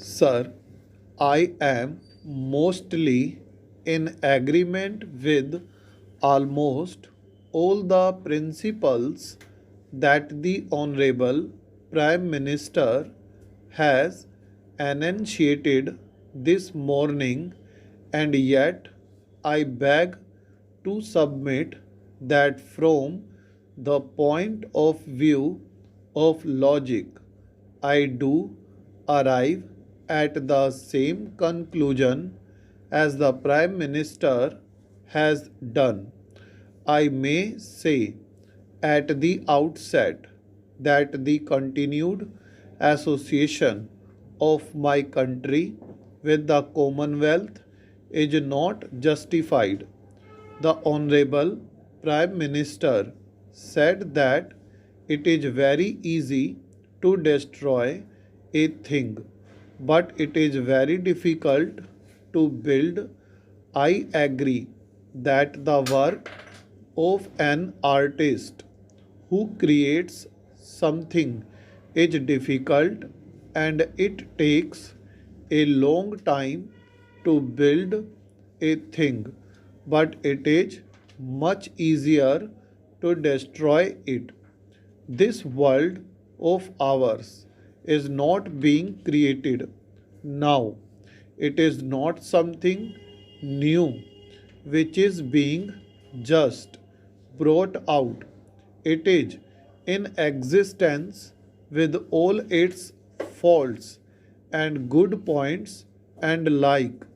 Sir, I am mostly in agreement with almost all the principles that the Honorable Prime Minister has enunciated this morning, and yet I beg to submit that from the point of view of logic, I do arrive at the same conclusion as the Prime Minister has done. I may say at the outset that the continued association of my country with the Commonwealth is not justified. The Honorable Prime Minister said that it is very easy to destroy a thing, but it is very difficult to build. I agree that the work of an artist who creates something is difficult and it takes a long time to build a thing, but it is much easier to destroy it. This world of ours is not being created now. It is not something new which is being just brought out. It is in existence with all its faults and good points, and like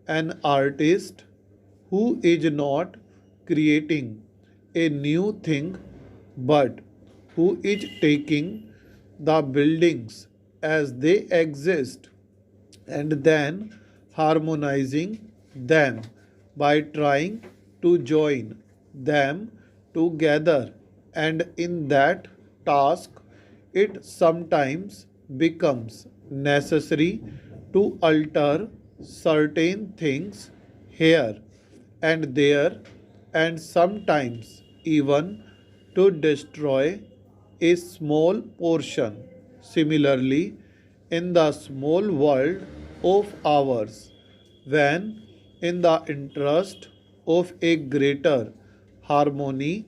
an artist who is not creating a new thing but who is taking the buildings as they exist and then harmonizing them by trying to join them together, and in that task it sometimes becomes necessary to alter certain things here and there, and sometimes even to destroy a small portion. Similarly, in the small world of ours, when in the interest of a greater harmony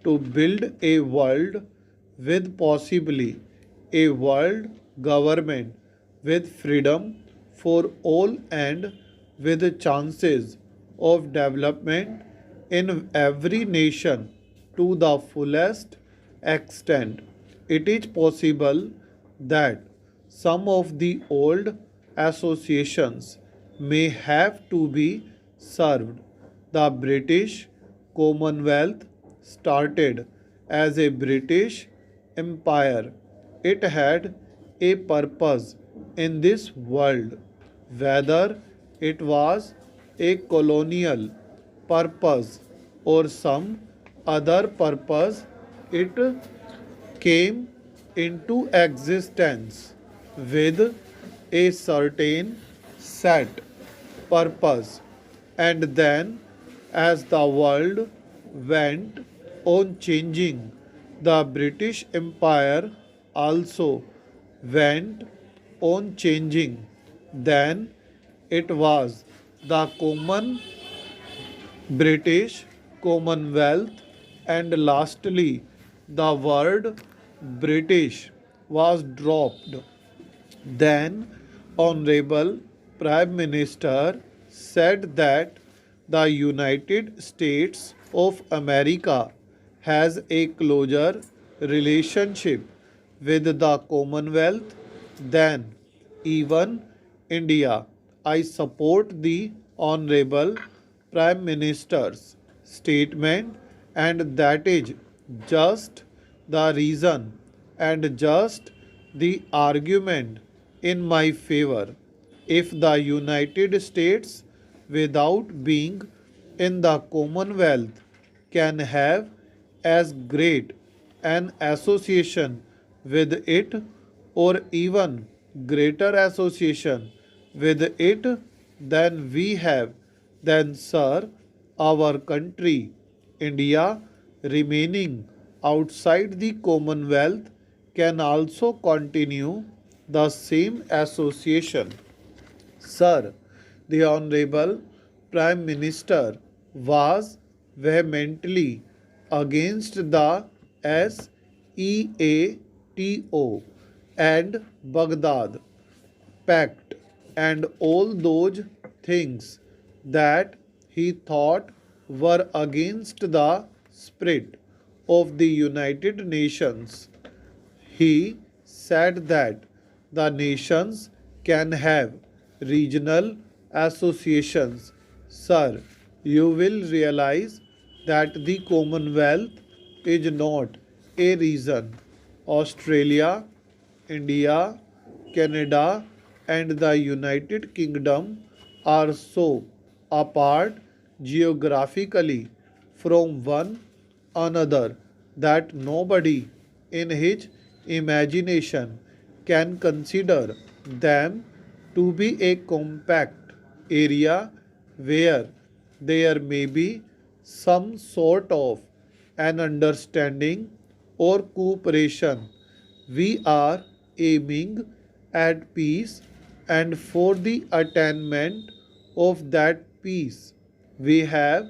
to build a world with possibly a world government with freedom for all and with chances of development in every nation to the fullest extent, it is possible that some of the old associations may have to be served. The British Commonwealth started as a British Empire. It had a purpose in this world, whether it was a colonial purpose or some other purpose. It came into existence with a certain set purpose, and then as the world went on changing, the British Empire also went on changing. Then it was the common British Commonwealth, and lastly the word British was dropped. Then Honorable Prime Minister said that the United States of America has a closer relationship with the Commonwealth than even India. I support the Honorable Prime Minister's statement, and that is just the reason and just the argument in my favor. If the United States, without being in the Commonwealth, can have as great an association with it, or even greater association with it than we have, then, sir, our country, India, remaining outside the Commonwealth, can also continue the same association. Sir, the Honorable Prime Minister was vehemently against the SEATO and Baghdad Pact and all those things that he thought were against the spirit of the United Nations. He said that the nations can have regional associations. Sir, you will realize that the Commonwealth is not a region. Australia, India, Canada, and the United Kingdom are so apart geographically from one another that nobody in his imagination can consider them to be a compact area where there may be some sort of an understanding or cooperation. We are aiming at peace, and for the attainment of that peace, we have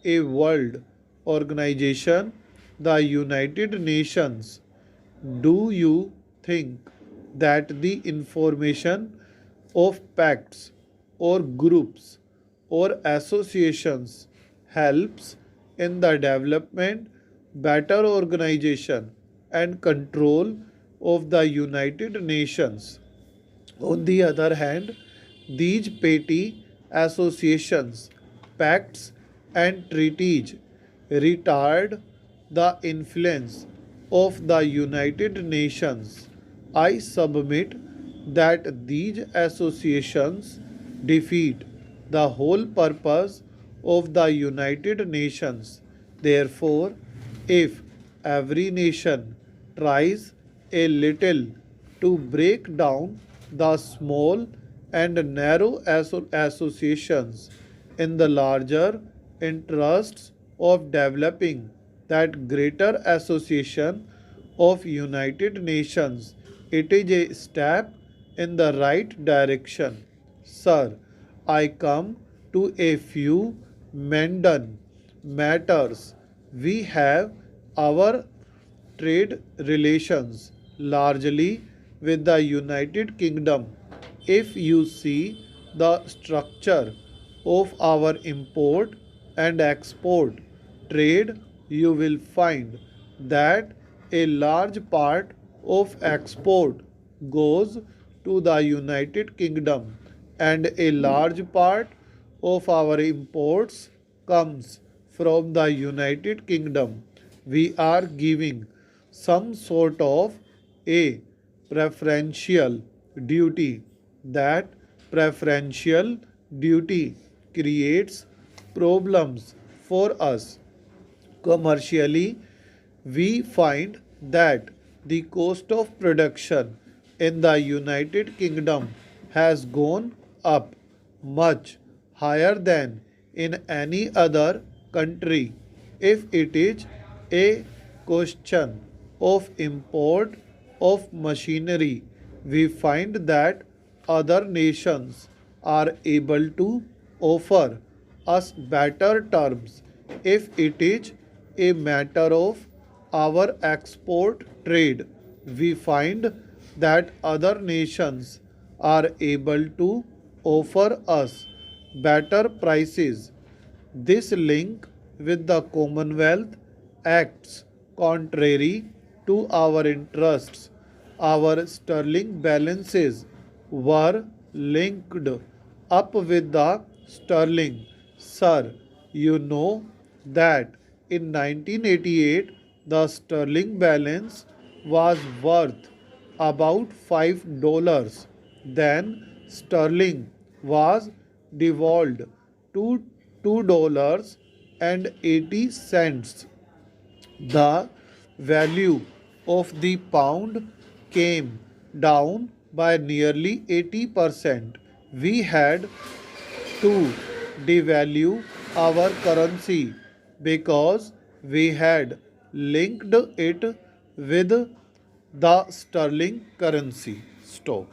a world organization, the United Nations. Do you think that the information of pacts or groups or associations helps in the development, better organization, and control of the United Nations? On the other hand, these petty associations, pacts, and treaties retard the influence of the United Nations. I submit that these associations defeat the whole purpose of the United Nations. Therefore, if every nation tries a little to break down the small and narrow associations in the larger interests of developing that greater association of United Nations, it is a step in the right direction. Sir, I come to a few mundane matters. We have our trade relations largely with the United Kingdom. If you see the structure of our import and export trade, you will find that a large part of export goes to the United Kingdom and a large part of our imports comes from the United Kingdom. We are giving some sort of a preferential duty. That preferential duty creates problems for us. Commercially, we find that the cost of production in the United Kingdom has gone up much higher than in any other country. If it is a question of import of machinery, we find that other nations are able to offer us better terms. If it is a matter of our export trade, we find that other nations are able to offer us better prices. This link with the Commonwealth acts contrary to our interests. Our sterling balances were linked up with the sterling. Sir, you know that in 1988 the sterling balance was worth about $5. Then sterling was devalued to $2.80. The value of the pound came down by nearly 80%. We had to devalue our currency because we had linked it with the sterling currency. Stop.